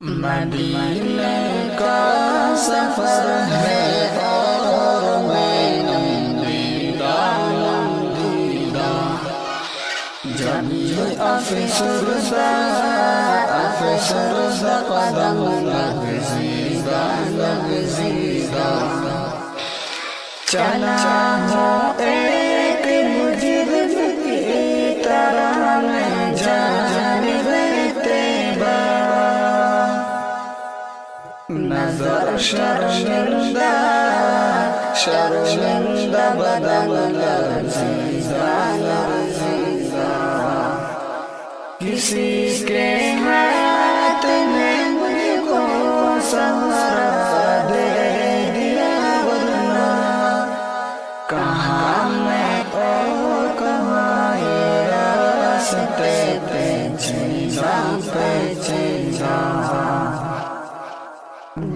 مدینے کا سفر ہے اور میں دیدہ جب یہ افسردہ قدم لغزیدہ چلا ہوں ایک مجرم کی طرح میں جانب طیبہ نظر شرمندہ بدن لرزیدہ کسی کے ہاتھ نے مجھ کو سہارا دے دیا ورنہ کہاں میں اور کہاں یہ راستے پیچیدہ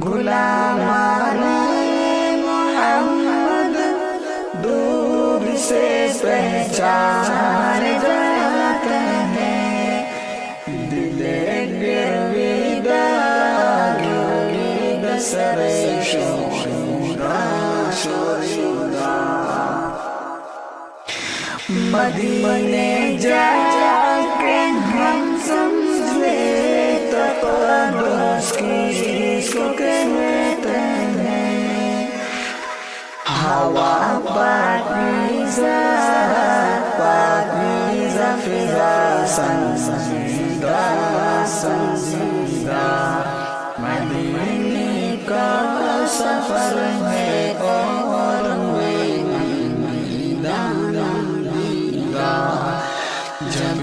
غلامان محمد دور سے پہچان جاتے ہیں دل گرویدہ سر شوریدہ مدینے جا کے ہم سمجھے تقدس کس کو کہتے ہیں ہوا پاکیزہ فضا سنجیدہ مدینے کا سفر ہے اور میں دیدہ جب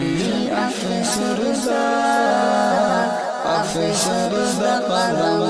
افسردہ قدم